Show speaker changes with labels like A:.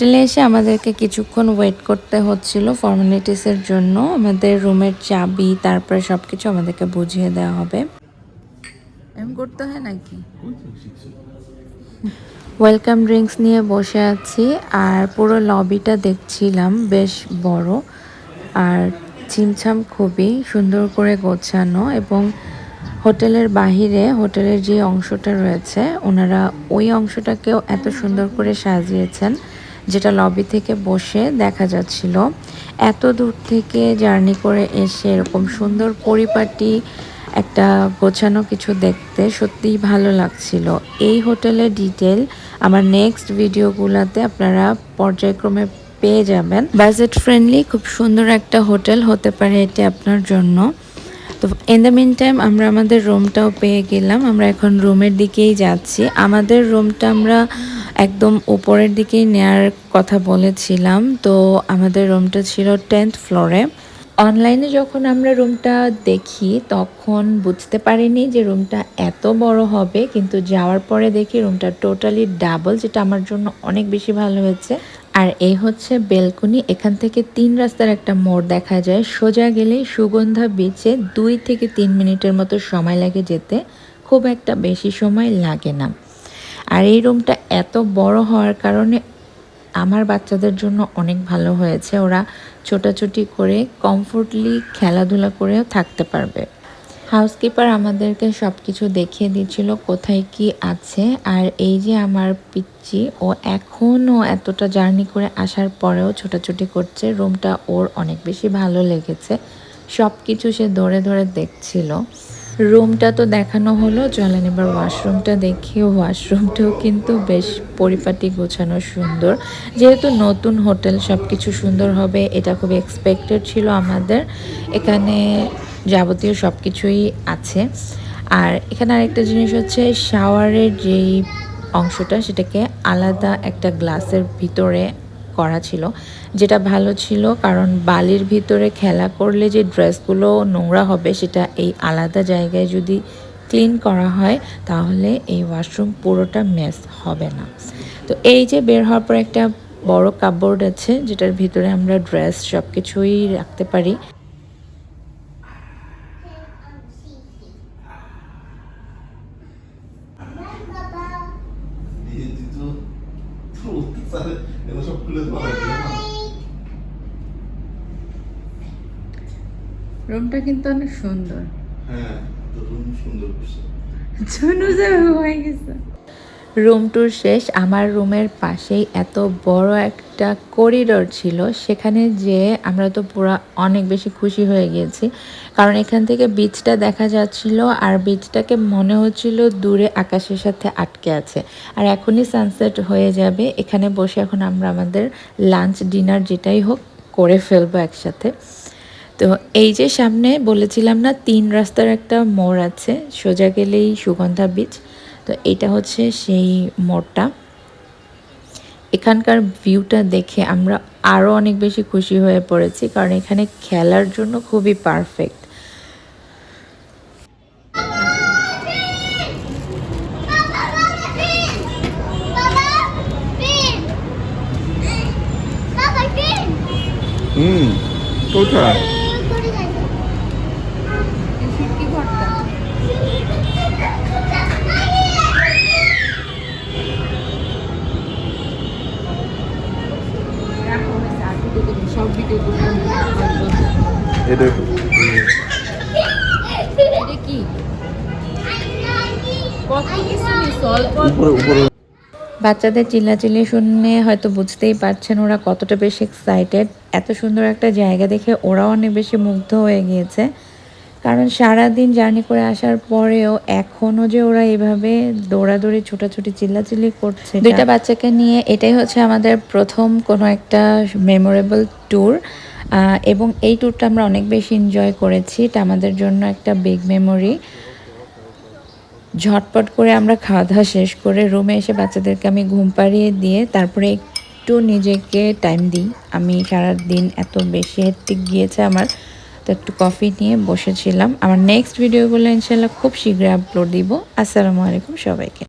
A: হোটেলে এসে আমাদেরকে কিছুক্ষণ ওয়েট করতে হচ্ছিল ফর্মালিটিসের জন্য। আমাদের রুমের চাবি তারপরে সবকিছু আমাদেরকে বুঝিয়ে দেওয়া হবে। এমন করতে হয় নাকি? ওয়েলকাম ড্রিঙ্কস নিয়ে বসে আছি আর পুরো লবিটা দেখছিলাম, বেশ বড় আর ছিমছাম, খুবই সুন্দর করে গোছানো। এবং হোটেলের বাহিরে হোটেলের যে অংশটা রয়েছে ওনারা ওই অংশটাকেও এত সুন্দর করে সাজিয়েছেন যেটা লবি থেকে বসে দেখা যাচ্ছিল। এত দূর থেকে জার্নি করে এসে এরকম সুন্দর পরিপাটি একটা গোছানো কিছু দেখতে সত্যিই ভালো লাগছিল। এই হোটেলের ডিটেল আমার নেক্সট ভিডিওগুলোতে আপনারা পর্যায়ক্রমে পেয়ে যাবেন। বাজেট ফ্রেন্ডলি খুব সুন্দর একটা হোটেল হতে পারে এটি আপনার জন্য। তো ইন দ্য মিন টাইম আমরা আমাদের রুমটাও পেয়ে গেলাম। আমরা এখন রুমের দিকেই যাচ্ছি। আমাদের রুমটা আমরা একদম উপরের দিকেই নেয়ার কথা বলেছিলাম, তো আমাদের রুমটা ছিল 10th ফ্লোরে। অনলাইনে যখন আমরা রুমটা দেখি তখন বুঝতে পারিনি যে রুমটা এত বড় হবে, কিন্তু যাওয়ার পরে দেখি রুমটা টোটালি ডাবল, যেটা আমার জন্য অনেক বেশি ভালো হয়েছে। আর এই হচ্ছে বেলকনি। এখান থেকে 3 রাস্তার একটা মোড় দেখা যায়। সোজা গেলেই সুগন্ধা বিচে 2 থেকে 3 মিনিটের মতো সময় লাগে যেতে, খুব একটা বেশি সময় লাগে না। আর এই রুমটা এত বড় হওয়ার কারণে আমার বাচ্চাদের জন্য অনেক ভালো হয়েছে। ওরা ছোটাছুটি করে কমফোর্টলি খেলাধুলা করেও থাকতে পারবে। হাউসকিপার আমাদেরকে সব কিছু দেখিয়ে দিচ্ছিল কোথায় কি আছে। আর এই যে আমার পিচ্চি, ও এখনও এতটা জার্নি করে আসার পরেও ছোটাছুটি করছে। রুমটা ওর অনেক বেশি ভালো লেগেছে, সব কিছু সে ধরে ধরে দেখছিল। রুমটা তো দেখানো হলো, চলেন এবার ওয়াশরুমটা দেখি। ওয়াশরুমটাও কিন্তু বেশ পরিপাটি গোছানো, সুন্দর। যেহেতু নতুন হোটেল সব কিছু সুন্দর হবে এটা খুব এক্সপেক্টেড ছিল আমাদের। এখানে যাবতীয় সব কিছুই আছে। আর এখানে আরেকটা জিনিস হচ্ছে, শাওয়ারের যেই অংশটা সেটাকে আলাদা একটা গ্লাসের ভিতরে করা ছিল, যেটা ভালো ছিল। কারণ বালির ভিতরে খেলা করলে যে ড্রেসগুলো নোংরা হবে সেটা এই আলাদা জায়গায় যদি ক্লিন করা হয় তাহলে এই ওয়াশরুম পুরোটা মেস হবে না। তো এই যে বের হওয়ার পর একটা বড় কাপবোর্ড আছে যেটার ভিতরে আমরা ড্রেস সব কিছুই রাখতে পারি। রুমটা কিন্তু অনেক সুন্দর। হ্যাঁ, তো রুম সুন্দর করছে। হয়ে গেছে। রুম ট্যুর শেষ। আমার রুমের পাশেই এত বড় একটা করিডোর ছিল, সেখানে যে আমরা তো পুরো অনেক বেশি খুশি হয়ে গিয়েছি। কারণ এখান থেকে বিচটা দেখা যাচ্ছিল আর বিচটাকে মনে হচ্ছিল দূরে আকাশের সাথে আটকে আছে। আর এখনই সানসেট হয়ে যাবে। এখানে বসে এখন আমরা আমাদের লাঞ্চ ডিনার যেটাই হোক করে ফেলবো একসাথে। তো এই যে সামনে বলেছিলাম না 3 রাস্তার একটা মোড় আছে, সোজা গেলেই সুগন্ধা বিচ। তো এটা হচ্ছে সেই মোড়টা। এখানকার ভিউটা দেখে আমরা আরও অনেক বেশি খুশি হয়ে পড়েছি, কারণ এখানে খেলার জন্য খুবই পারফেক্ট।
B: কোথায়?
A: বাচ্চাদের চিল্লাচিল্লি শুনে হয়তো বুঝতেই পারছেন ওরা কতটা বেশি এক্সাইটেড। এত সুন্দর একটা জায়গা দেখে ওরাও অনেক বেশি মুগ্ধ হয়ে গিয়েছে। কারণ সারাদিন জার্নি করে আসার পরেও এখনও যে ওরা এভাবে দৌড়াদৌড়ি ছোটাছুটি চিল্লাচিল্লি করছে, 2টা বাচ্চাকে নিয়ে এটাই হচ্ছে আমাদের প্রথম কোনো একটা মেমোরেবল ট্যুর। এবং এই ট্যুরটা আমরা অনেক বেশি এনজয় করেছি। এটা আমাদের জন্য একটা বিগ মেমোরি। ঝটপট করে আমরা খাওয়া দাওয়া শেষ করে রুমে এসে বাচ্চাদেরকে আমি ঘুম পাড়িয়ে দিয়ে তারপরে একটু নিজেকে টাইম দিই। আমি সারাদিন এত বেশি হেক্টিক গিয়েছে আমার, তো একটু কফি নিয়ে বসেছিলাম। আমার নেক্সট ভিডিওগুলো ইনশাল্লাহ খুব শীঘ্রই আপলোড দিব। আসসালামু আলাইকুম সবাইকে।